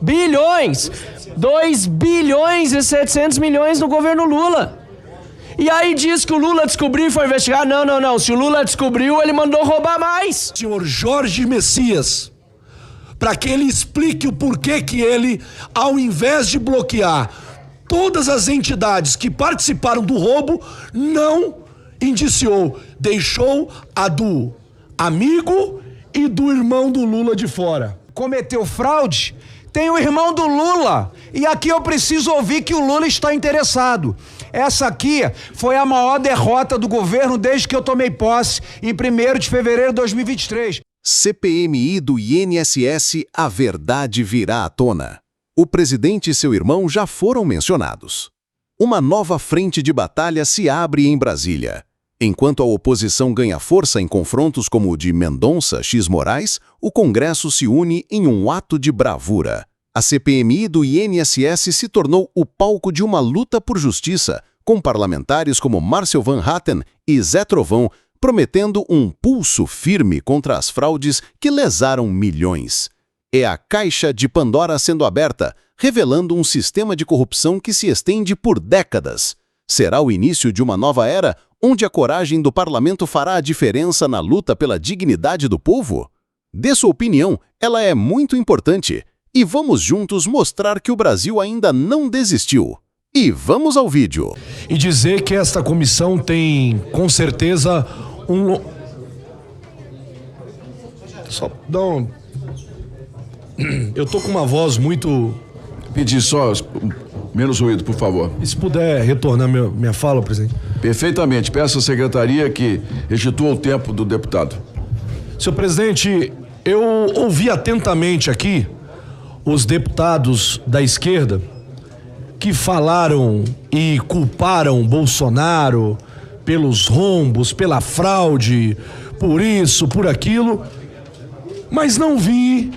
Bilhões! 2 bilhões e 700 milhões no governo Lula. E aí diz que o Lula descobriu e foi investigar. Não. Se o Lula descobriu, ele mandou roubar mais. Senhor Jorge Messias, para que ele explique o porquê que ele, ao invés de bloquear todas as entidades que participaram do roubo, não indiciou, deixou a do amigo e do irmão do Lula de fora. Cometeu fraude? Tem o irmão do Lula. E aqui eu preciso ouvir que o Lula está interessado. Essa aqui foi a maior derrota do governo desde que eu tomei posse em 1º de fevereiro de 2023. CPMI do INSS, a verdade virá à tona. O presidente e seu irmão já foram mencionados. Uma nova frente de batalha se abre em Brasília. Enquanto a oposição ganha força em confrontos como o de Mendonça X Moraes, o Congresso se une em um ato de bravura. A CPMI do INSS se tornou o palco de uma luta por justiça, com parlamentares como Márcio Van Hatten e Zé Trovão prometendo um pulso firme contra as fraudes que lesaram milhões. É a caixa de Pandora sendo aberta, revelando um sistema de corrupção que se estende por décadas. Será o início de uma nova era, onde a coragem do parlamento fará a diferença na luta pela dignidade do povo? Dê sua opinião, ela é muito importante. E vamos juntos mostrar que o Brasil ainda não desistiu. E vamos ao vídeo. E dizer que esta comissão tem, com certeza, Só dá um... Eu tô com uma voz muito... Pedir só menos ruído, por favor. E se puder retornar minha fala, presidente? Perfeitamente. Peço à secretaria que restitua o tempo do deputado. Senhor presidente, eu ouvi atentamente aqui os deputados da esquerda que falaram e culparam Bolsonaro pelos rombos, pela fraude, por isso, por aquilo, mas não vi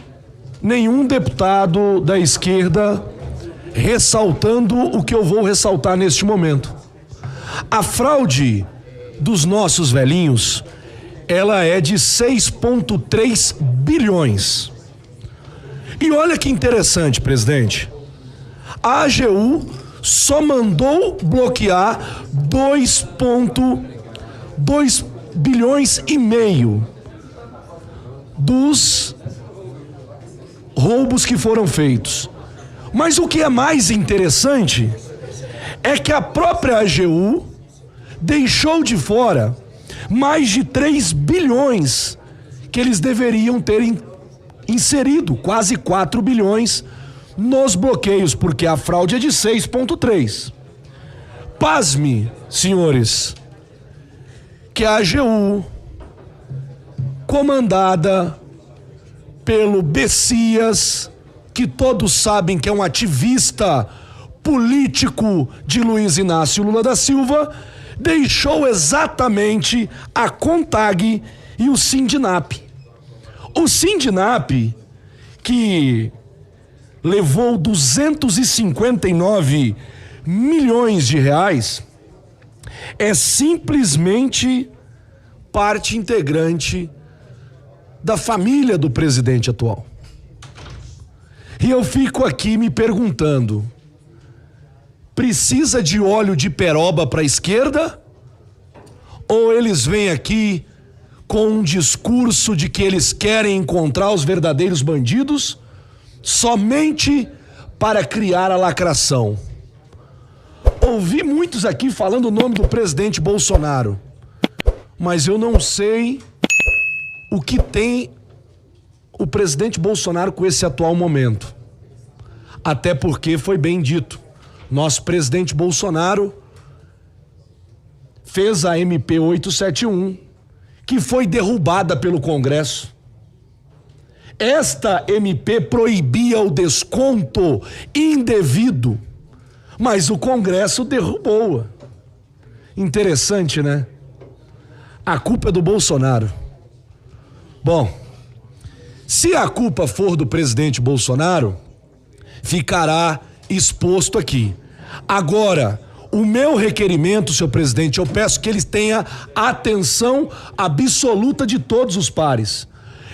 nenhum deputado da esquerda ressaltando o que eu vou ressaltar neste momento. A fraude dos nossos velhinhos, ela é de 6,3 bilhões. E olha que interessante, presidente. A AGU só mandou bloquear 2,2 bilhões e meio dos roubos que foram feitos. Mas o que é mais interessante é que a própria AGU deixou de fora mais de 3 bilhões que eles deveriam ter inserido, quase 4 bilhões nos bloqueios, porque a fraude é de 6,3. Pasme, senhores, que a AGU, comandada pelo Bessias, que todos sabem que é um ativista político de Luiz Inácio Lula da Silva, deixou exatamente a CONTAG e o Sindinap. O Sindinap, que levou 259 milhões de reais, é simplesmente parte integrante da família do presidente atual. E eu fico aqui me perguntando, precisa de óleo de peroba para a esquerda? Ou eles vêm aqui com um discurso de que eles querem encontrar os verdadeiros bandidos somente para criar a lacração? Ouvi muitos aqui falando o nome do presidente Bolsonaro, mas eu não sei o que tem o presidente Bolsonaro com esse atual momento. Até porque foi bem dito, nosso presidente Bolsonaro fez a MP 871, que foi derrubada pelo Congresso. Esta MP proibia o desconto indevido, mas o Congresso derrubou-a. Interessante, né? A culpa é do Bolsonaro. Bom, se a culpa for do presidente Bolsonaro, ficará exposto aqui. Agora, o meu requerimento, senhor presidente, eu peço que ele tenha atenção absoluta de todos os pares.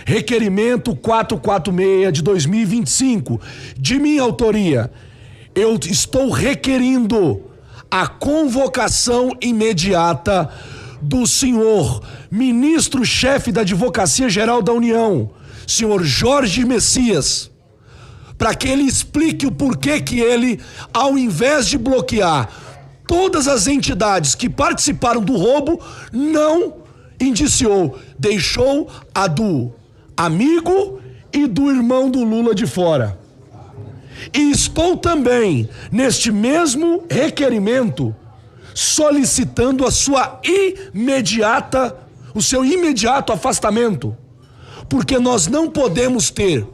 requerimento 446 de 2025, de minha autoria, eu estou requerindo a convocação imediata do senhor ministro-chefe da Advocacia Geral da União, senhor Jorge Messias, para que ele explique o porquê que ele, ao invés de bloquear todas as entidades que participaram do roubo, não indiciou, deixou a do amigo e do irmão do Lula de fora. E estou também, neste mesmo requerimento, solicitando o seu imediato afastamento, porque nós não podemos ter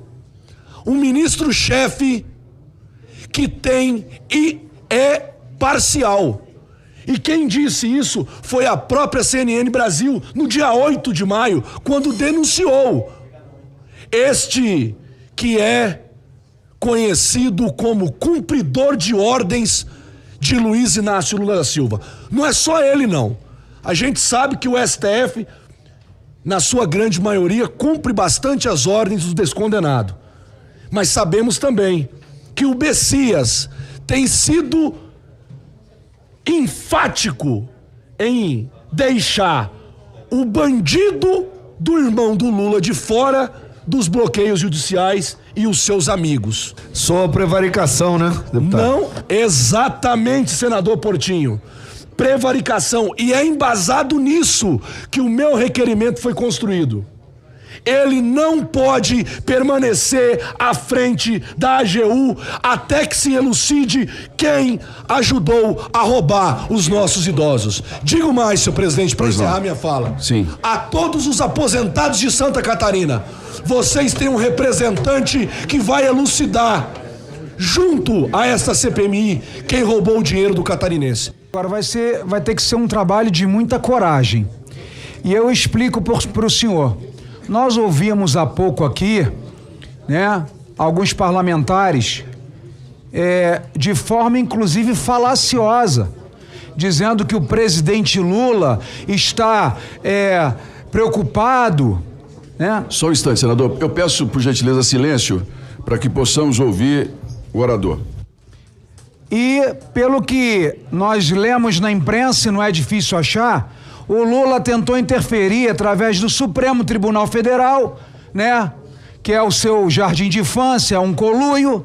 um ministro-chefe que tem e é parcial. E quem disse isso foi a própria CNN Brasil, no dia 8 de maio, quando denunciou este que é conhecido como cumpridor de ordens de Luiz Inácio Lula da Silva. Não é só ele, não. A gente sabe que o STF, na sua grande maioria, cumpre bastante as ordens do descondenado. Mas sabemos também que o Messias tem sido enfático em deixar o bandido do irmão do Lula de fora dos bloqueios judiciais e os seus amigos. Só prevaricação, né, deputado? Não, exatamente, senador Portinho. Prevaricação. E é embasado nisso que o meu requerimento foi construído. Ele não pode permanecer à frente da AGU até que se elucide quem ajudou a roubar os nossos idosos. Digo mais, senhor presidente, para encerrar minha fala. Sim. A todos os aposentados de Santa Catarina, vocês têm um representante que vai elucidar, junto a esta CPMI, quem roubou o dinheiro do catarinense. Agora vai ter que ser um trabalho de muita coragem. E eu explico para o senhor. Nós ouvimos há pouco aqui, né, alguns parlamentares, de forma inclusive falaciosa, dizendo que o presidente Lula está preocupado, né? Só um instante, senador. Eu peço, por gentileza, silêncio para que possamos ouvir o orador. E pelo que nós lemos na imprensa, e não é difícil achar, o Lula tentou interferir através do Supremo Tribunal Federal, né, que é o seu jardim de infância, um conluio,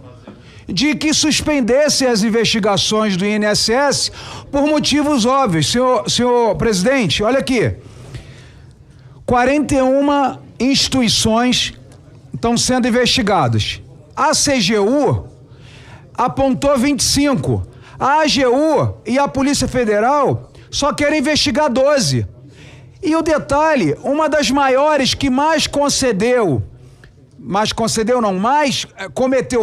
de que suspendesse as investigações do INSS por motivos óbvios. Senhor presidente, olha aqui, 41 instituições estão sendo investigadas. A CGU apontou 25. A AGU e a Polícia Federal só querem investigar 12. E o detalhe, uma das maiores que mais cometeu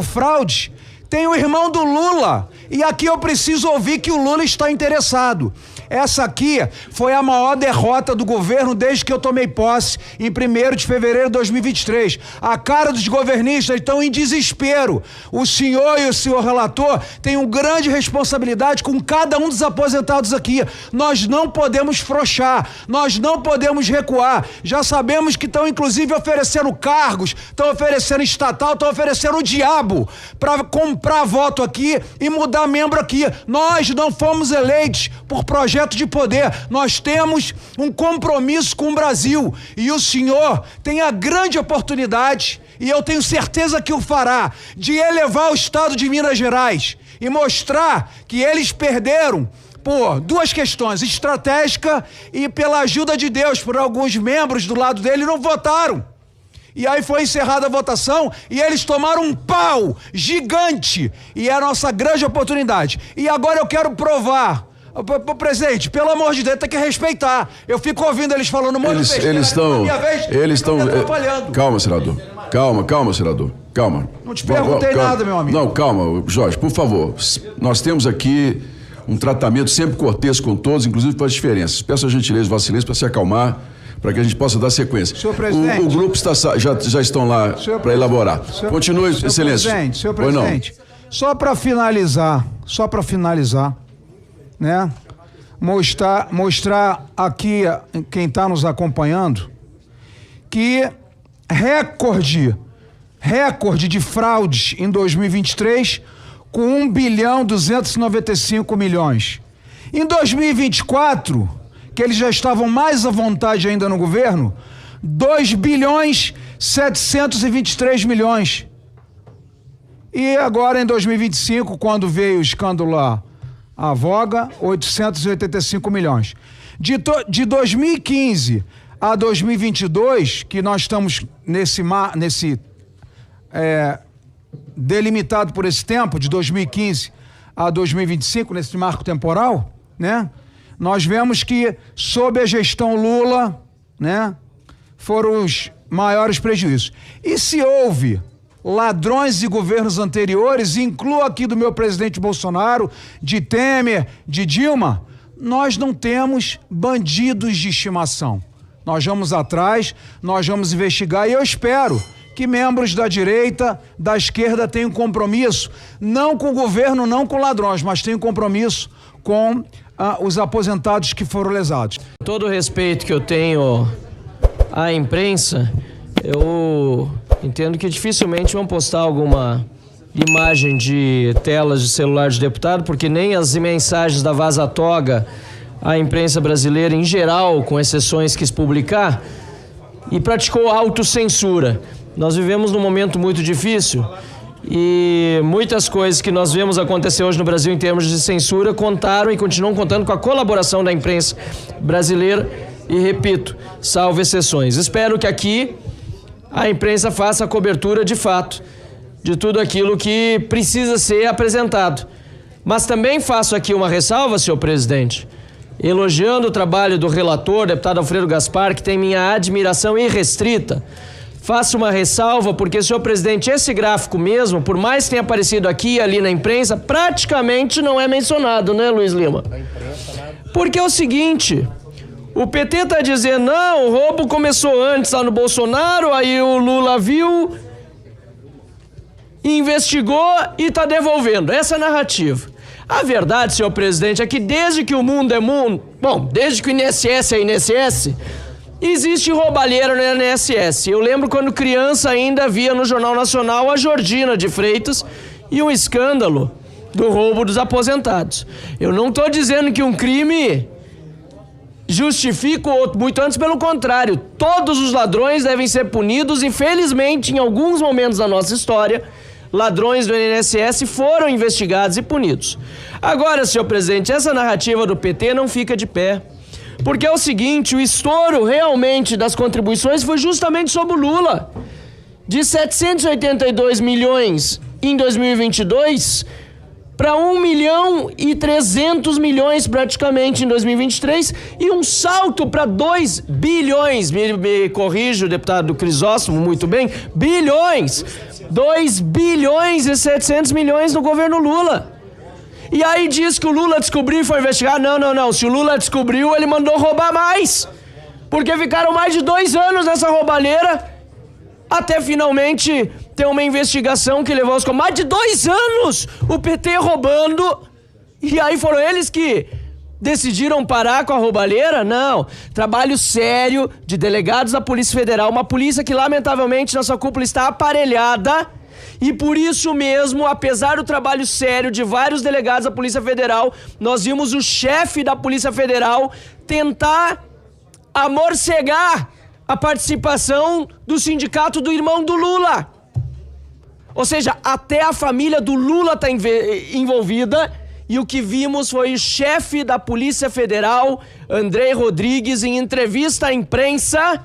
fraude, tem o irmão do Lula. E aqui eu preciso ouvir que o Lula está interessado. Essa aqui foi a maior derrota do governo desde que eu tomei posse em 1º de fevereiro de 2023. A cara dos governistas estão em desespero. O senhor e o senhor relator têm uma grande responsabilidade com cada um dos aposentados aqui. Nós não podemos frouxar, nós não podemos recuar. Já sabemos que estão inclusive oferecendo cargos, estão oferecendo estatal, estão oferecendo o diabo para comprar voto aqui e mudar membro aqui. Nós não fomos eleitos por projeto de poder, nós temos um compromisso com o Brasil e o senhor tem a grande oportunidade, e eu tenho certeza que o fará, de elevar o estado de Minas Gerais e mostrar que eles perderam por duas questões, estratégica e pela ajuda de Deus, por alguns membros do lado dele não votaram. E aí foi encerrada a votação e eles tomaram um pau gigante, e é a nossa grande oportunidade. E agora eu quero provar. Presidente, pelo amor de Deus, tem que respeitar. Eu fico ouvindo eles falando muito besteira. Eles estão atrapalhando. Calma, senador. Calma, senador. Calma. Não te perguntei nada, meu amigo. Não, calma, Jorge, por favor. Nós temos aqui um tratamento sempre cortês com todos, inclusive para as diferenças. Peço a gentileza, Vossa Excelência, para se acalmar, para que a gente possa dar sequência. Senhor presidente. O grupo já estão lá para elaborar. Continue, Excelência. Senhor presidente, só para finalizar, né? Mostrar aqui quem está nos acompanhando que recorde de fraudes em 2023, com 1.295 bilhões. Em 2024, que eles já estavam mais à vontade ainda no governo, 2.723 bilhões. E agora em 2025, quando veio o escândalo à voga, 885 milhões. De 2015 a 2022, que nós estamos delimitado por esse tempo, de 2015 a 2025, nesse marco temporal, né? Nós vemos que, sob a gestão Lula, né, foram os maiores prejuízos. E se houve ladrões de governos anteriores, incluo aqui do meu presidente Bolsonaro, de Temer, de Dilma, nós não temos bandidos de estimação. Nós vamos atrás, nós vamos investigar, e eu espero que membros da direita, da esquerda tenham compromisso, não com o governo, não com ladrões, mas tenham compromisso com os aposentados que foram lesados. Todo o respeito que eu tenho à imprensa, eu entendo que dificilmente vão postar alguma imagem de telas de celular de deputado, porque nem as mensagens da Vaza Toga à imprensa brasileira em geral, com exceções que se publicar, e praticou autocensura. Nós vivemos num momento muito difícil e muitas coisas que nós vemos acontecer hoje no Brasil em termos de censura contaram e continuam contando com a colaboração da imprensa brasileira e, repito, salvo exceções. Espero que aqui a imprensa faça a cobertura de fato de tudo aquilo que precisa ser apresentado. Mas também faço aqui uma ressalva, senhor presidente, elogiando o trabalho do relator, deputado Alfredo Gaspar, que tem minha admiração irrestrita. Faço uma ressalva porque, senhor presidente, esse gráfico mesmo, por mais que tenha aparecido aqui e ali na imprensa, praticamente não é mencionado, né, Luiz Lima? Porque é o seguinte, o PT está dizendo, não, o roubo começou antes lá no Bolsonaro, aí o Lula viu, investigou e está devolvendo. Essa é a narrativa. A verdade, senhor presidente, é que desde que o mundo é mundo, desde que o INSS é INSS, existe roubalheira no INSS. Eu lembro quando criança ainda via no Jornal Nacional a Jordina de Freitas e um escândalo do roubo dos aposentados. Eu não estou dizendo que um crime justifica o outro, muito antes pelo contrário. Todos os ladrões devem ser punidos e, felizmente, em alguns momentos da nossa história, ladrões do INSS foram investigados e punidos. Agora, senhor presidente, essa narrativa do PT não fica de pé. Porque é o seguinte, o estouro realmente das contribuições foi justamente sobre o Lula. De 782 milhões em 2022 para 1.300 milhões praticamente em 2023 e um salto para 2 bilhões, me corrija o deputado Crisóstomo muito bem, bilhões, 2 bilhões e 700 milhões no governo Lula. E aí diz que o Lula descobriu e foi investigar. Não. Se o Lula descobriu, ele mandou roubar mais. Porque ficaram mais de 2 anos nessa roubalheira até finalmente ter uma investigação que levou mais de 2 anos o PT roubando. E aí foram eles que decidiram parar com a roubalheira? Não. Trabalho sério de delegados da Polícia Federal. Uma polícia que, lamentavelmente, nossa cúpula está aparelhada. E por isso mesmo, apesar do trabalho sério de vários delegados da Polícia Federal, nós vimos o chefe da Polícia Federal tentar amorcegar a participação do sindicato do irmão do Lula. Ou seja, até a família do Lula está envolvida. E o que vimos foi o chefe da Polícia Federal, André Rodrigues, em entrevista à imprensa,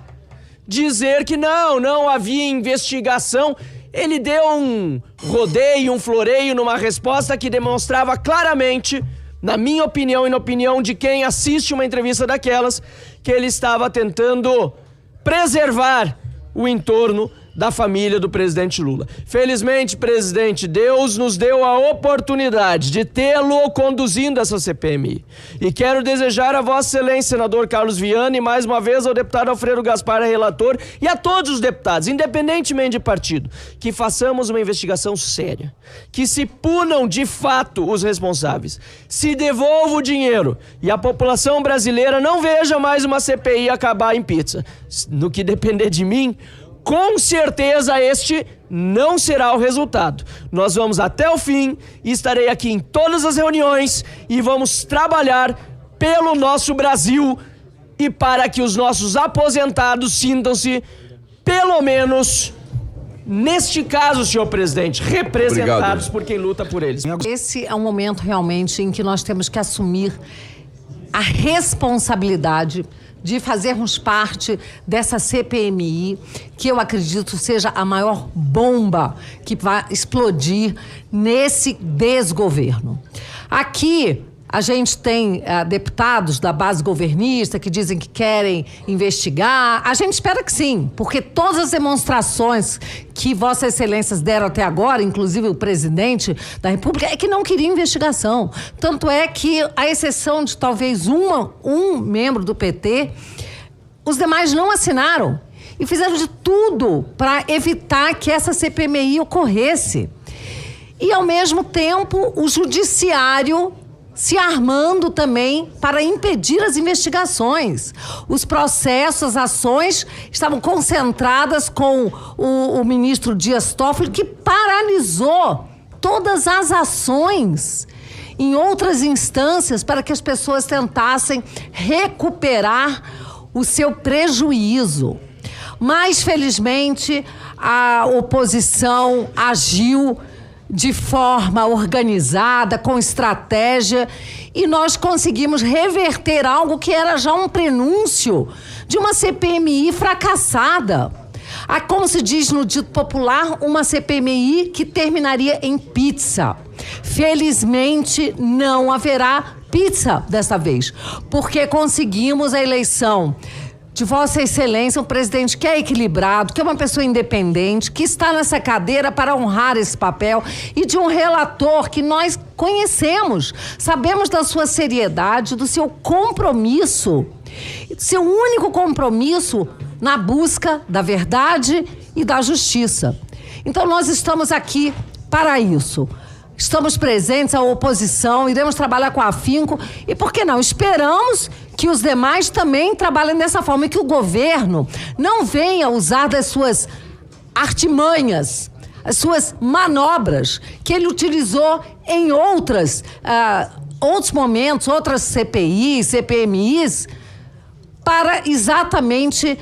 dizer que não havia investigação. Ele deu um rodeio, um floreio numa resposta que demonstrava claramente, na minha opinião e na opinião de quem assiste uma entrevista daquelas, que ele estava tentando preservar o entorno da família do presidente Lula. Felizmente, presidente, Deus nos deu a oportunidade de tê-lo conduzindo essa CPMI. E quero desejar a Vossa Excelência, senador Carlos Viana, e mais uma vez ao deputado Alfredo Gaspar, relator, e a todos os deputados, independentemente de partido, que façamos uma investigação séria, que se punam de fato os responsáveis, se devolva o dinheiro e a população brasileira não veja mais uma CPI acabar em pizza. No que depender de mim, com certeza este não será o resultado. Nós vamos até o fim, estarei aqui em todas as reuniões e vamos trabalhar pelo nosso Brasil e para que os nossos aposentados sintam-se, pelo menos, neste caso, senhor presidente, representados por quem luta por eles. Esse é um momento realmente em que nós temos que assumir a responsabilidade de fazermos parte dessa CPMI, que eu acredito seja a maior bomba que vai explodir nesse desgoverno. Aqui a gente tem deputados da base governista que dizem que querem investigar. A gente espera que sim, porque todas as demonstrações que Vossas Excelências deram até agora, inclusive o presidente da República, é que não queria investigação. Tanto é que, à exceção de talvez um membro do PT, os demais não assinaram e fizeram de tudo para evitar que essa CPMI ocorresse. E, ao mesmo tempo, o judiciário se armando também para impedir as investigações. Os processos, as ações estavam concentradas com o ministro Dias Toffoli, que paralisou todas as ações em outras instâncias para que as pessoas tentassem recuperar o seu prejuízo. Mas, felizmente, a oposição agiu de forma organizada, com estratégia, e nós conseguimos reverter algo que era já um prenúncio de uma CPMI fracassada. Como se diz no dito popular, uma CPMI que terminaria em pizza. Felizmente, não haverá pizza desta vez, porque conseguimos a eleição de Vossa Excelência, um presidente que é equilibrado, que é uma pessoa independente, que está nessa cadeira para honrar esse papel, e de um relator que nós conhecemos, sabemos da sua seriedade, do seu compromisso, seu único compromisso na busca da verdade e da justiça. Então nós estamos aqui para isso. Estamos presentes, a oposição, iremos trabalhar com afinco e, por que não, esperamos que os demais também trabalhem dessa forma e que o governo não venha usar das suas artimanhas, as suas manobras que ele utilizou em outros momentos, outras CPIs, CPMIs, para exatamente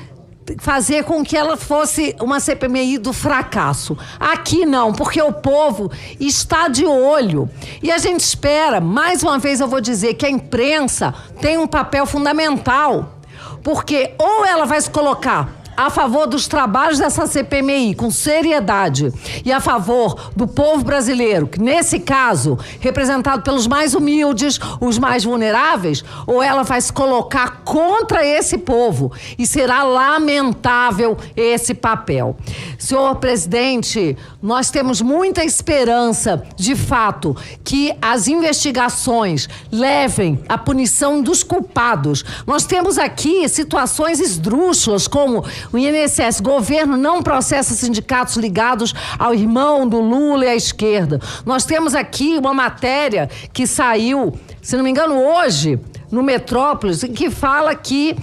fazer com que ela fosse uma CPMI do fracasso. Aqui não, porque o povo está de olho. E a gente espera, mais uma vez eu vou dizer, que a imprensa tem um papel fundamental, porque ou ela vai se colocar a favor dos trabalhos dessa CPMI com seriedade e a favor do povo brasileiro, que nesse caso, representado pelos mais humildes, os mais vulneráveis, ou ela vai se colocar contra esse povo e será lamentável esse papel. Senhor presidente, nós temos muita esperança, de fato, que as investigações levem à punição dos culpados. Nós temos aqui situações esdrúxulas, como o INSS, governo não processa sindicatos ligados ao irmão do Lula e à esquerda. Nós temos aqui uma matéria que saiu, se não me engano, hoje, no Metrópolis, que fala que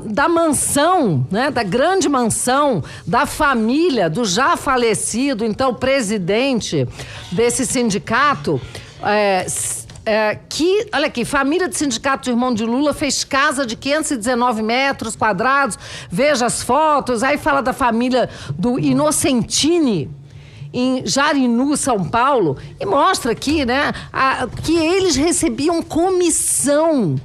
da mansão, né, da grande mansão da família do já falecido, então, presidente desse sindicato, que, olha aqui, família de sindicato do irmão de Lula fez casa de 519 metros quadrados, veja as fotos, aí fala da família do Inocentini, em Jarinu, São Paulo, e mostra aqui, né, que eles recebiam comissão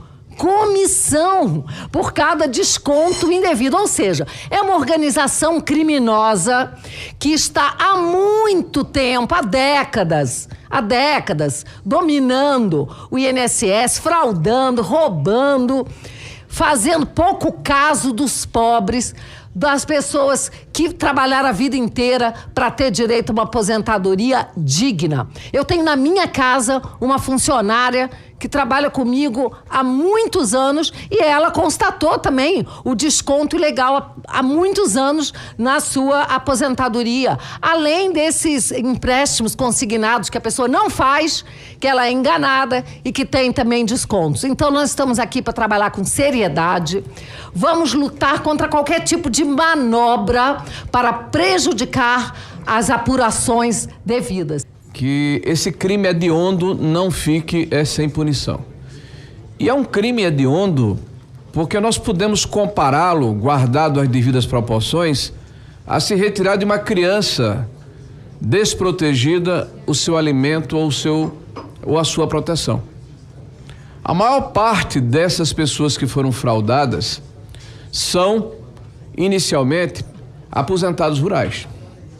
por cada desconto indevido. Ou seja, é uma organização criminosa que está há muito tempo, há décadas, dominando o INSS, fraudando, roubando, fazendo pouco caso dos pobres, das pessoas que trabalharam a vida inteira para ter direito a uma aposentadoria digna. Eu tenho na minha casa uma funcionária que trabalha comigo há muitos anos e ela constatou também o desconto ilegal há muitos anos na sua aposentadoria. Além desses empréstimos consignados que a pessoa não faz, que ela é enganada e que tem também descontos. Então nós estamos aqui para trabalhar com seriedade. Vamos lutar contra qualquer tipo de manobra para prejudicar as apurações devidas. Que esse crime hediondo não fique sem punição. E é um crime hediondo porque nós podemos compará-lo, guardado as devidas proporções, a se retirar de uma criança desprotegida o seu alimento ou a sua proteção. A maior parte dessas pessoas que foram fraudadas são, inicialmente, aposentados rurais.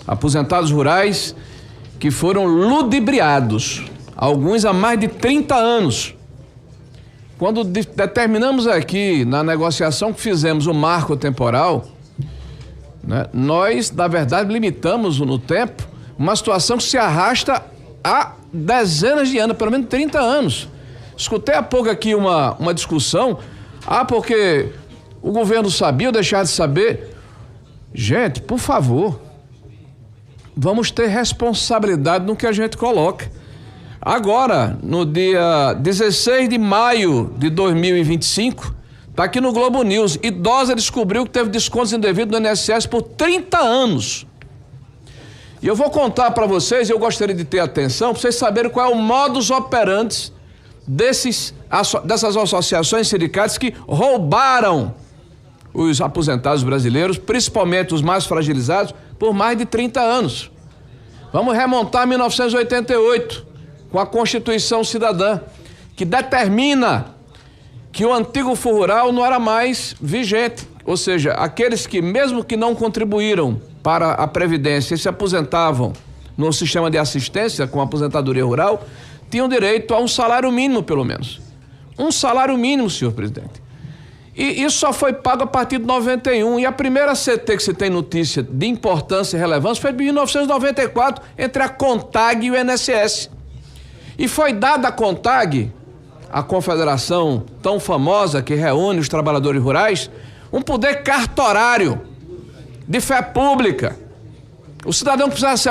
Aposentados rurais que foram ludibriados, alguns há mais de 30 anos. Quando determinamos aqui, na negociação que fizemos o marco temporal, né, nós, na verdade, limitamos no tempo uma situação que se arrasta há dezenas de anos, pelo menos 30 anos. Escutei há pouco aqui uma discussão, porque o governo sabia ou deixar de saber. Gente, por favor, vamos ter responsabilidade no que a gente coloca. Agora, no dia 16 de maio de 2025, está aqui no Globo News, idosa descobriu que teve descontos indevidos no INSS por 30 anos. E eu vou contar para vocês, eu gostaria de ter atenção, para vocês saberem qual é o modus operandi dessas associações sindicais que roubaram os aposentados brasileiros, principalmente os mais fragilizados, por mais de 30 anos. Vamos remontar a 1988, com a Constituição Cidadã, que determina que o antigo fundo rural não era mais vigente. Ou seja, aqueles que, mesmo que não contribuíram para a Previdência e se aposentavam no sistema de assistência com a aposentadoria rural, tinham direito a um salário mínimo, pelo menos. Um salário mínimo, senhor presidente. E isso só foi pago a partir de 91. E a primeira CT que se tem notícia de importância e relevância foi em 1994, entre a CONTAG e o INSS. E foi dada a CONTAG, a confederação tão famosa que reúne os trabalhadores rurais, um poder cartorário de fé pública. O cidadão que precisasse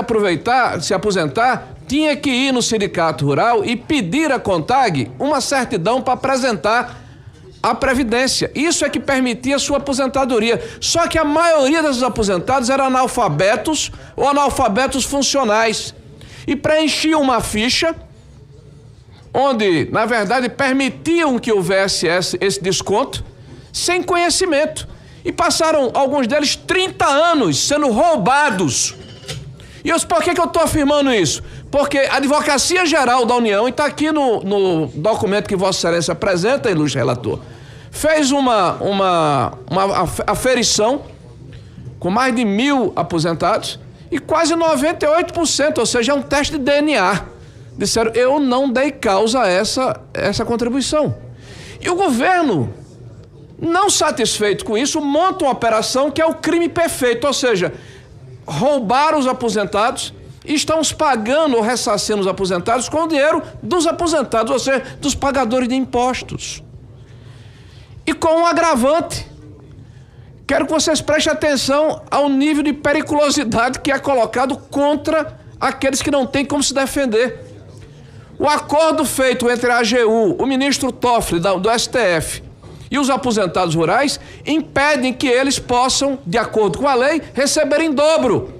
se aposentar, tinha que ir no sindicato rural e pedir à CONTAG uma certidão para apresentar a Previdência. Isso é que permitia a sua aposentadoria. Só que a maioria desses aposentados eram analfabetos ou analfabetos funcionais. E preenchiam uma ficha onde, na verdade, permitiam que houvesse esse desconto sem conhecimento. E passaram, alguns deles, 30 anos sendo roubados. E por que eu estou afirmando isso? Porque a Advocacia Geral da União, e está aqui no documento que Vossa Excelência apresenta, ilustre relator, fez uma aferição com mais de 1.000 aposentados e quase 98%, ou seja, é um teste de DNA. Disseram, eu não dei causa a essa contribuição. E o governo, não satisfeito com isso, monta uma operação que é o crime perfeito, ou seja, roubaram os aposentados e estão pagando ou ressarcindo os aposentados com o dinheiro dos aposentados, ou seja, dos pagadores de impostos. E com um agravante, quero que vocês prestem atenção ao nível de periculosidade que é colocado contra aqueles que não têm como se defender. O acordo feito entre a AGU, o ministro Toffoli do STF e os aposentados rurais impedem que eles possam, de acordo com a lei, receber em dobro.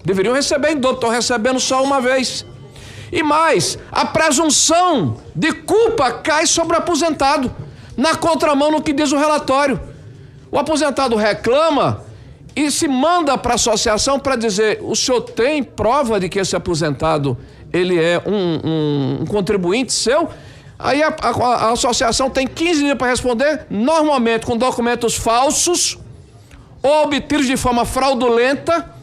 Deveriam receber em dobro, estão recebendo só uma vez. E mais, a presunção de culpa cai sobre o aposentado, na contramão no que diz o relatório. O aposentado reclama e se manda para a associação para dizer, o senhor tem prova de que esse aposentado ele é um contribuinte seu? Aí a associação tem 15 dias para responder, normalmente com documentos falsos ou obtidos de forma fraudulenta.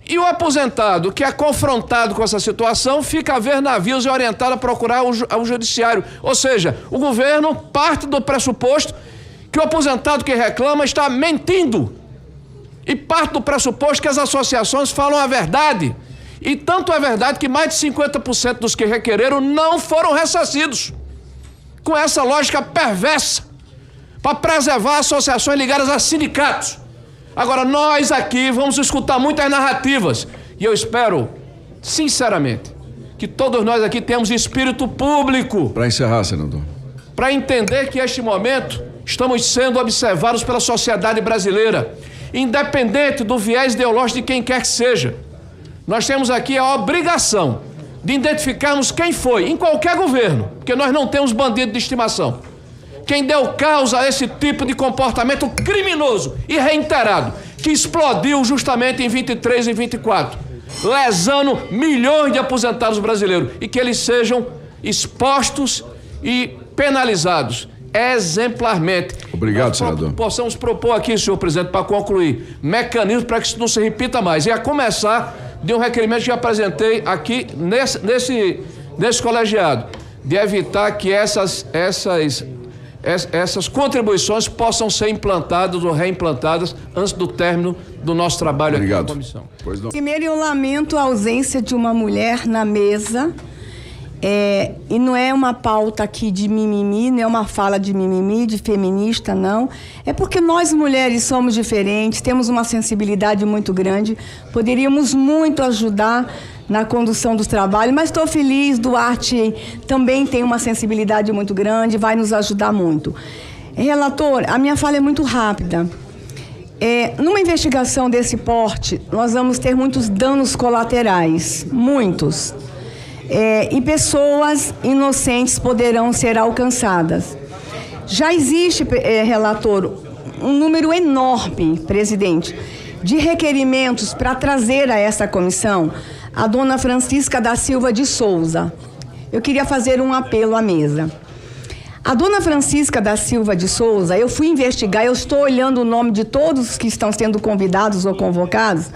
E o aposentado que é confrontado com essa situação fica a ver navios e orientado a procurar o judiciário. Ou seja, o governo parte do pressuposto que o aposentado que reclama está mentindo. E parte do pressuposto que as associações falam a verdade. E tanto é verdade que mais de 50% dos que requereram não foram ressarcidos. Com essa lógica perversa, para preservar associações ligadas a sindicatos. Agora, nós aqui vamos escutar muitas narrativas. E eu espero, sinceramente, que todos nós aqui tenhamos espírito público. Para encerrar, senador. Para entender que, neste momento, estamos sendo observados pela sociedade brasileira. independente do viés ideológico de quem quer que seja. Nós temos aqui a obrigação de identificarmos quem foi, em qualquer governo, porque nós não temos bandido de estimação, quem deu causa a esse tipo de comportamento criminoso e reiterado, que explodiu justamente em 23 e 24, lesando milhões de aposentados brasileiros, e que eles sejam expostos e penalizados exemplarmente. Obrigado, senador. Possamos propor aqui, senhor presidente, para concluir, mecanismos para que isso não se repita mais, e a começar de um requerimento que eu apresentei aqui nesse colegiado, de evitar que essas contribuições possam ser implantadas ou reimplantadas antes do término do nosso trabalho aqui na comissão. Primeiro, eu lamento a ausência de uma mulher na mesa. E não é uma pauta aqui de mimimi, não é uma fala de mimimi, de feminista, não. É porque nós mulheres somos diferentes, temos uma sensibilidade muito grande, poderíamos muito ajudar na condução dos trabalhos, mas estou feliz, Duarte também tem uma sensibilidade muito grande, vai nos ajudar muito. Relator, a minha fala é muito rápida. Numa investigação desse porte, nós vamos ter muitos danos colaterais, muitos. E pessoas inocentes poderão ser alcançadas. Já existe, relator, um número enorme, presidente, de requerimentos para trazer a essa comissão a dona Francisca da Silva de Souza. Eu queria fazer um apelo à mesa. A dona Francisca da Silva de Souza, eu fui investigar, eu estou olhando o nome de todos que estão sendo convidados ou convocados.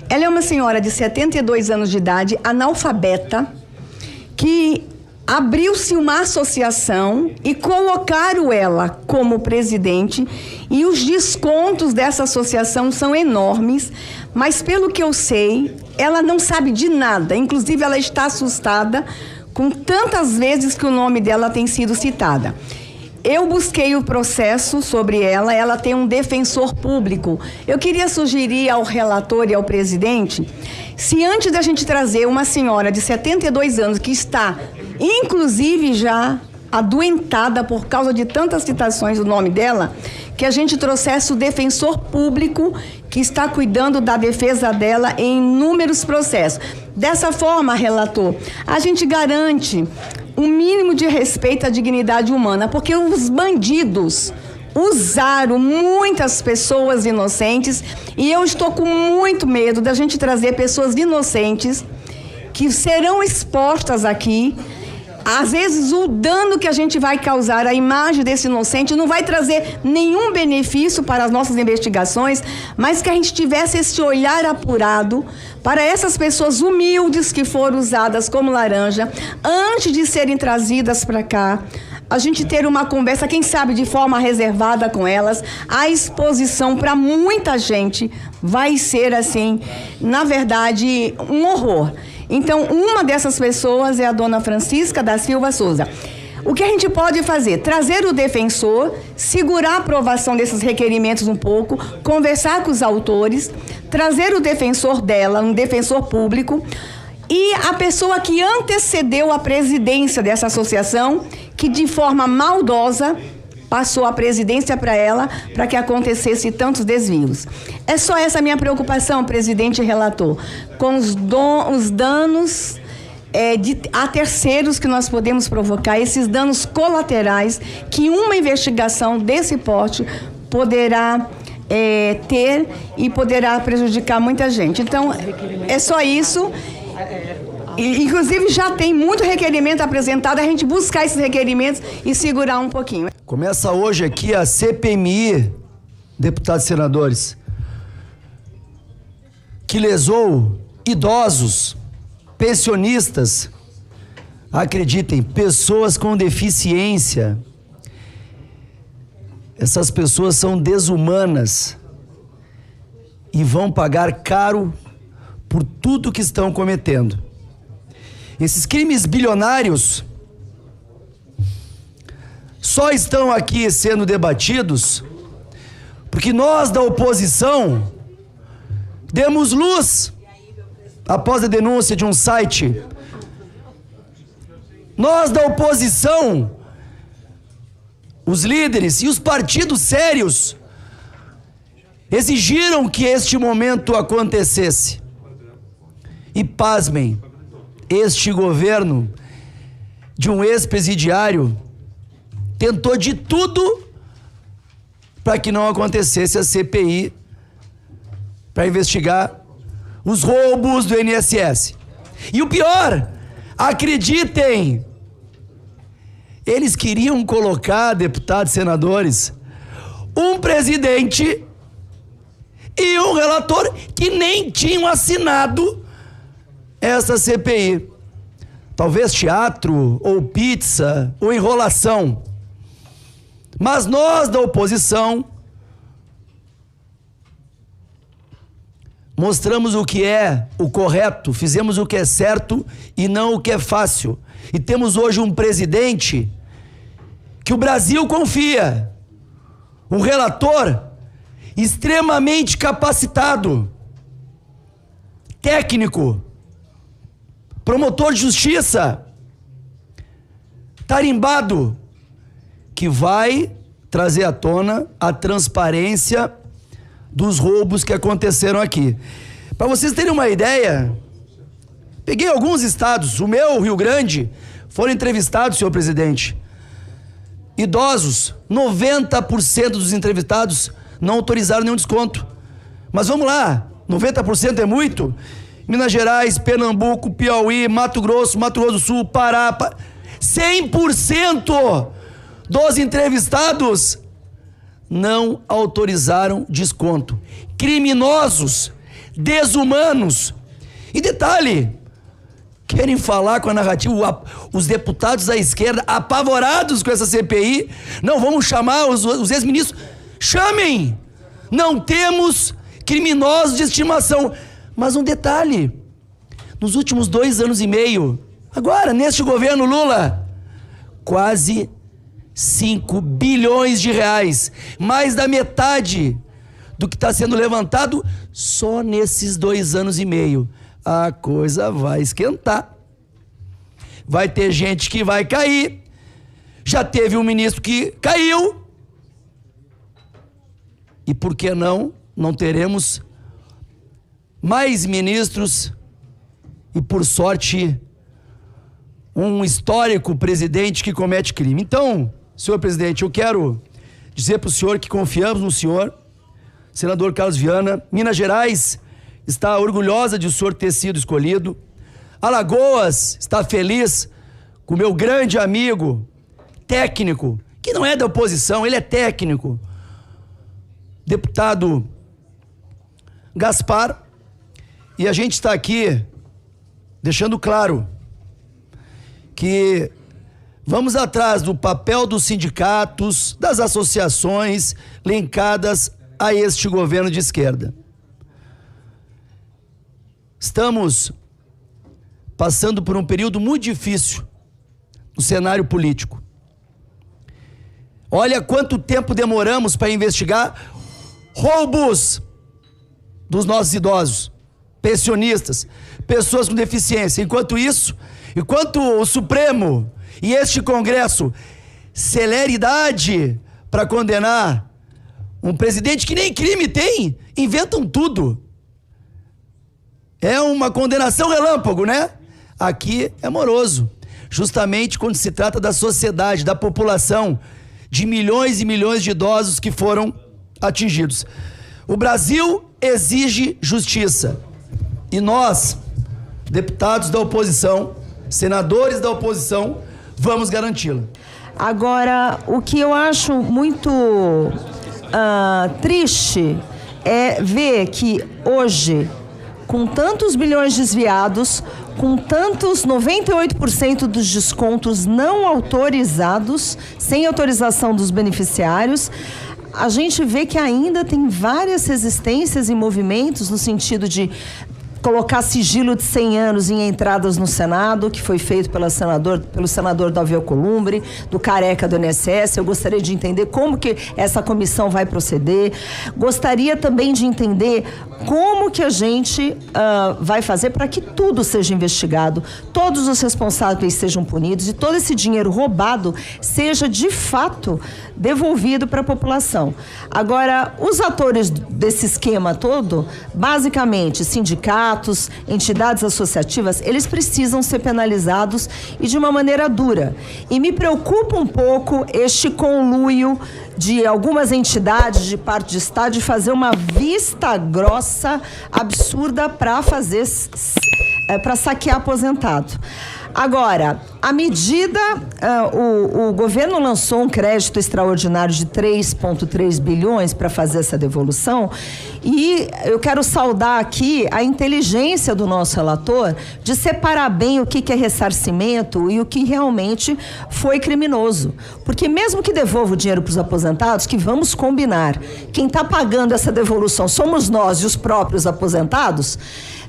Ela é uma senhora de 72 anos de idade, analfabeta, que abriu-se uma associação e colocaram ela como presidente, e os descontos dessa associação são enormes, mas pelo que eu sei, ela não sabe de nada, inclusive ela está assustada com tantas vezes que o nome dela tem sido citada. Eu busquei o processo sobre ela, ela tem um defensor público. Eu queria sugerir ao relator e ao presidente, se antes da gente trazer uma senhora de 72 anos, que está, inclusive, já adoentada por causa de tantas citações do nome dela, que a gente trouxesse o defensor público que está cuidando da defesa dela em inúmeros processos. Dessa forma, relator, a gente garante um mínimo de respeito à dignidade humana, porque os bandidos usaram muitas pessoas inocentes, e eu estou com muito medo da gente trazer pessoas inocentes que serão expostas aqui. Às vezes o dano que a gente vai causar à imagem desse inocente não vai trazer nenhum benefício para as nossas investigações, mas que a gente tivesse esse olhar apurado para essas pessoas humildes que foram usadas como laranja, antes de serem trazidas para cá, a gente ter uma conversa, quem sabe de forma reservada com elas. A exposição para muita gente vai ser, assim, na verdade, um horror. Então, uma dessas pessoas é a dona Francisca da Silva Souza. O que a gente pode fazer? Trazer o defensor, segurar a aprovação desses requerimentos um pouco, conversar com os autores, trazer o defensor dela, um defensor público, e a pessoa que antecedeu a presidência dessa associação, que de forma maldosa passou a presidência para ela, para que acontecesse tantos desvios. É só essa minha preocupação, presidente e relator, com os danos a terceiros que nós podemos provocar, esses danos colaterais que uma investigação desse porte poderá ter e poderá prejudicar muita gente. Então, é só isso. Inclusive, já tem muito requerimento apresentado, a gente buscar esses requerimentos e segurar um pouquinho. Começa hoje aqui a CPMI, deputados e senadores, que lesou idosos, pensionistas, acreditem, pessoas com deficiência. Essas pessoas são desumanas e vão pagar caro por tudo que estão cometendo. Esses crimes bilionários só estão aqui sendo debatidos porque nós da oposição demos luz após a denúncia de um site. Nós da oposição, os líderes e os partidos sérios, exigiram que este momento acontecesse. E pasmem, este governo de um ex-presidiário tentou de tudo para que não acontecesse a CPI para investigar os roubos do INSS. E o pior, acreditem, eles queriam colocar, deputados e senadores, um presidente e um relator que nem tinham assinado essa CPI. Talvez teatro, ou pizza, ou enrolação. Mas nós da oposição mostramos o que é o correto, fizemos o que é certo e não o que é fácil. E temos hoje um presidente que o Brasil confia, um relator extremamente capacitado, técnico, promotor de justiça, tarimbado, que vai trazer à tona a transparência dos roubos que aconteceram aqui. Para vocês terem uma ideia, peguei alguns estados, o meu, Rio Grande, foram entrevistados, senhor presidente. Idosos, 90% dos entrevistados não autorizaram nenhum desconto. Mas vamos lá, 90% é muito? Minas Gerais, Pernambuco, Piauí, Mato Grosso do Sul, Pará, 100% dos entrevistados não autorizaram desconto. Criminosos, desumanos. E detalhe, querem falar com a narrativa, os deputados da esquerda apavorados com essa CPI, não, vamos chamar os ex-ministros, chamem! Não temos criminosos de estimação. Mas um detalhe, nos últimos 2 anos e meio, agora, neste governo Lula, quase 5 bilhões de reais, mais da metade do que está sendo levantado só nesses 2 anos e meio. A coisa vai esquentar. Vai ter gente que vai cair. Já teve um ministro que caiu. E por que não teremos mais ministros e, por sorte, um histórico presidente que comete crime. Então, senhor presidente, eu quero dizer para o senhor que confiamos no senhor, senador Carlos Viana. Minas Gerais está orgulhosa de o senhor ter sido escolhido. Alagoas está feliz com o meu grande amigo, técnico, que não é da oposição, ele é técnico, deputado Gaspar. E a gente está aqui deixando claro que vamos atrás do papel dos sindicatos, das associações linkadas a este governo de esquerda. Estamos passando por um período muito difícil no cenário político. Olha quanto tempo demoramos para investigar roubos dos nossos idosos, pensionistas, pessoas com deficiência. Enquanto isso, enquanto o Supremo e este Congresso celeridade para condenar um presidente que nem crime tem, inventam tudo. É uma condenação relâmpago, né? Aqui é moroso. Justamente quando se trata da sociedade, da população, de milhões e milhões de idosos que foram atingidos. O Brasil exige justiça. E nós, deputados da oposição, senadores da oposição, vamos garanti-la. Agora, o que eu acho muito triste é ver que hoje, com tantos bilhões desviados, com tantos 98% dos descontos não autorizados, sem autorização dos beneficiários, a gente vê que ainda tem várias resistências e movimentos no sentido de colocar sigilo de 100 anos em entradas no Senado, que foi feito pelo senador Davi Alcolumbre, do Careca do INSS. Eu gostaria de entender como que essa comissão vai proceder. Gostaria também de entender como que a gente vai fazer para que tudo seja investigado, todos os responsáveis sejam punidos e todo esse dinheiro roubado seja de fato devolvido para a população. Agora, os atores desse esquema todo, basicamente sindicatos, entidades associativas, eles precisam ser penalizados e de uma maneira dura. E me preocupa um pouco este conluio de algumas entidades de parte de Estado de fazer uma vista grossa absurda para para saquear aposentado. Agora, a medida, o governo lançou um crédito extraordinário de 3,3 bilhões para fazer essa devolução e eu quero saudar aqui a inteligência do nosso relator de separar bem o que é ressarcimento e o que realmente foi criminoso. Porque mesmo que devolva o dinheiro para os aposentados, que vamos combinar, quem está pagando essa devolução somos nós e os próprios aposentados,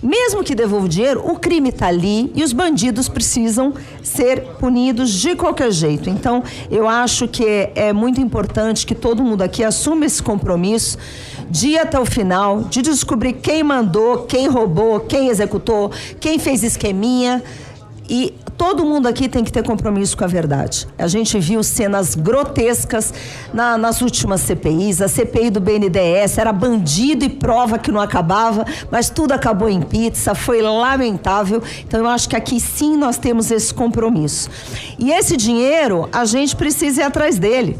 mesmo que devolva o dinheiro, o crime está ali e os bandidos precisam ser punidos de qualquer jeito. Então, eu acho que é muito importante que todo mundo aqui assuma esse compromisso de ir até o final, de descobrir quem mandou, quem roubou, quem executou, quem fez esqueminha. E todo mundo aqui tem que ter compromisso com a verdade. A gente viu cenas grotescas nas últimas CPIs. A CPI do BNDES era bandido e prova que não acabava, mas tudo acabou em pizza, foi lamentável. Então eu acho que aqui sim nós temos esse compromisso. E esse dinheiro, a gente precisa ir atrás dele.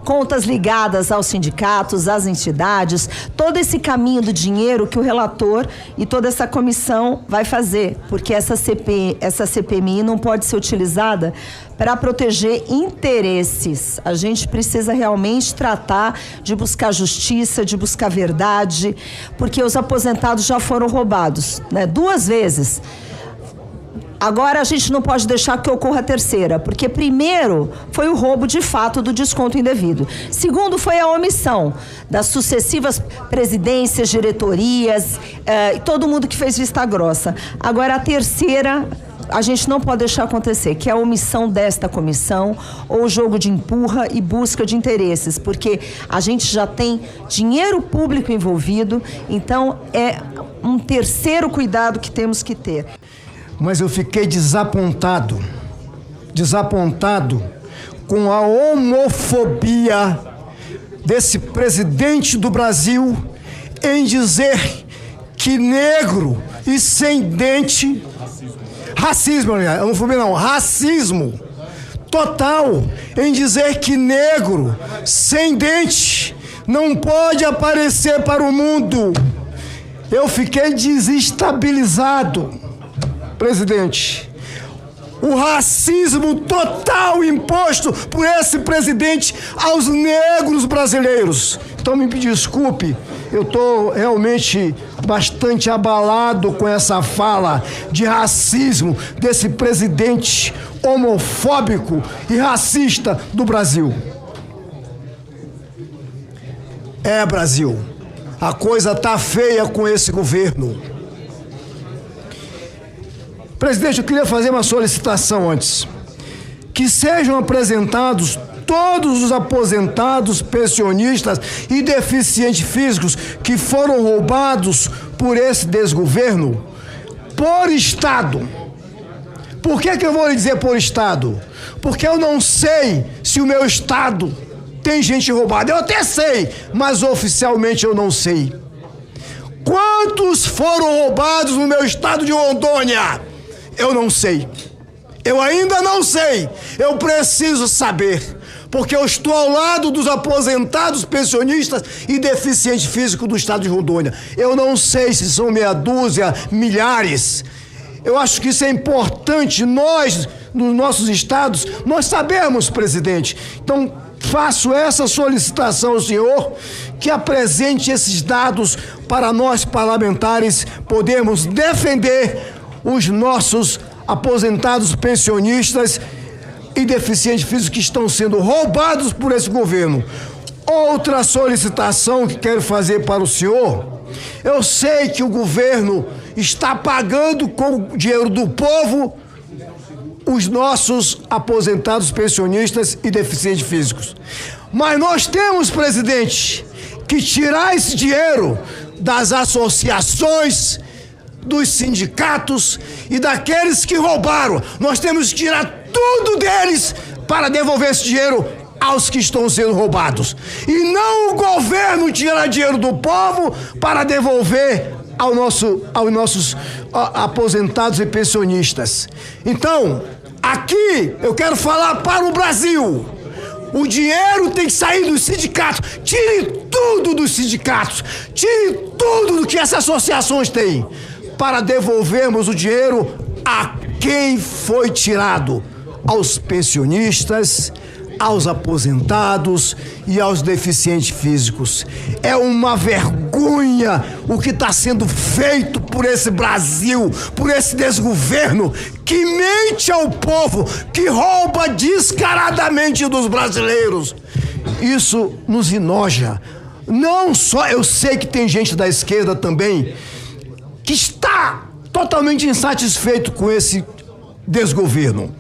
Contas ligadas aos sindicatos, às entidades, todo esse caminho do dinheiro que o relator e toda essa comissão vai fazer, porque essa CPMI não pode ser utilizada para proteger interesses. A gente precisa realmente tratar de buscar justiça, de buscar verdade, porque os aposentados já foram roubados, 2 vezes. Agora a gente não pode deixar que ocorra a terceira, porque primeiro foi o roubo de fato do desconto indevido. Segundo foi a omissão das sucessivas presidências, diretorias, todo mundo que fez vista grossa. Agora a terceira a gente não pode deixar acontecer, que é a omissão desta comissão ou o jogo de empurra e busca de interesses, porque a gente já tem dinheiro público envolvido, então é um terceiro cuidado que temos que ter. Mas eu fiquei desapontado com a homofobia desse presidente do Brasil em dizer que negro e sem dente... Racismo, homofobia não, racismo total em dizer que negro sem dente não pode aparecer para o mundo. Eu fiquei desestabilizado. Presidente, o racismo total imposto por esse presidente aos negros brasileiros. Então me desculpe, eu estou realmente bastante abalado com essa fala de racismo desse presidente homofóbico e racista do Brasil. Brasil, a coisa tá feia com esse governo. Presidente, eu queria fazer uma solicitação antes. Que sejam apresentados todos os aposentados, pensionistas e deficientes físicos que foram roubados por esse desgoverno por estado. Por que eu vou lhe dizer por estado? Porque eu não sei se o meu estado tem gente roubada. Eu até sei, mas oficialmente eu não sei. Quantos foram roubados no meu estado de Rondônia? Eu não sei. Eu ainda não sei. Eu preciso saber. Porque eu estou ao lado dos aposentados, pensionistas e deficientes físicos do estado de Rondônia. Eu não sei se são meia dúzia, milhares. Eu acho que isso é importante. Nós, nos nossos estados, nós sabemos, presidente. Então, faço essa solicitação ao senhor que apresente esses dados para nós parlamentares podermos defender os nossos aposentados, pensionistas e deficientes físicos que estão sendo roubados por esse governo. Outra solicitação que quero fazer para o senhor, eu sei que o governo está pagando com o dinheiro do povo os nossos aposentados, pensionistas e deficientes físicos. Mas nós temos, presidente, que tirar esse dinheiro das associações, dos sindicatos e daqueles que roubaram. Nós temos que tirar tudo deles para devolver esse dinheiro aos que estão sendo roubados. E não o governo tirar dinheiro do povo para devolver aos nossos aposentados e pensionistas. Então, aqui eu quero falar para o Brasil. O dinheiro tem que sair dos sindicatos. Tire tudo dos sindicatos. Tire tudo do que essas associações têm para devolvermos o dinheiro a quem foi tirado. Aos pensionistas, aos aposentados e aos deficientes físicos. É uma vergonha o que está sendo feito por esse Brasil, por esse desgoverno que mente ao povo, que rouba descaradamente dos brasileiros. Isso nos enoja. Não só, eu sei que tem gente da esquerda também que está totalmente insatisfeito com esse desgoverno.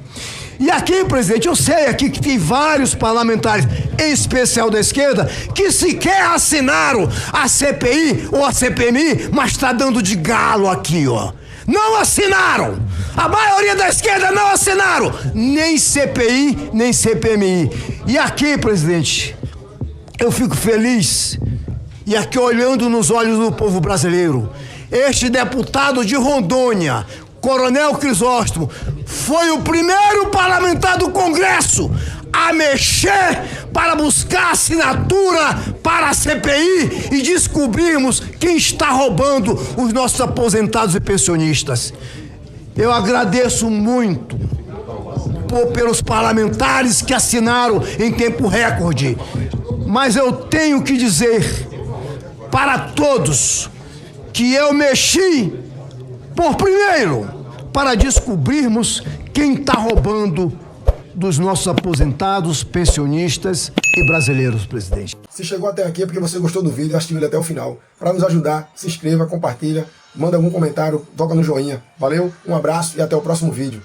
E aqui, presidente, eu sei aqui que tem vários parlamentares, em especial da esquerda, que sequer assinaram a CPI ou a CPMI, mas está dando de galo aqui, ó. Não assinaram! A maioria da esquerda não assinaram! Nem CPI, nem CPMI. E aqui, presidente, eu fico feliz, e aqui olhando nos olhos do povo brasileiro, este deputado de Rondônia, Coronel Crisóstomo, foi o primeiro parlamentar do Congresso a mexer para buscar assinatura para a CPI e descobrirmos quem está roubando os nossos aposentados e pensionistas. Eu agradeço muito pelos parlamentares que assinaram em tempo recorde, mas eu tenho que dizer para todos que eu mexi por primeiro, para descobrirmos quem está roubando dos nossos aposentados, pensionistas e brasileiros, presidente. Se chegou até aqui é porque você gostou do vídeo e assistiu ele até o final. Para nos ajudar, se inscreva, compartilha, manda algum comentário, toca no joinha. Valeu, um abraço e até o próximo vídeo.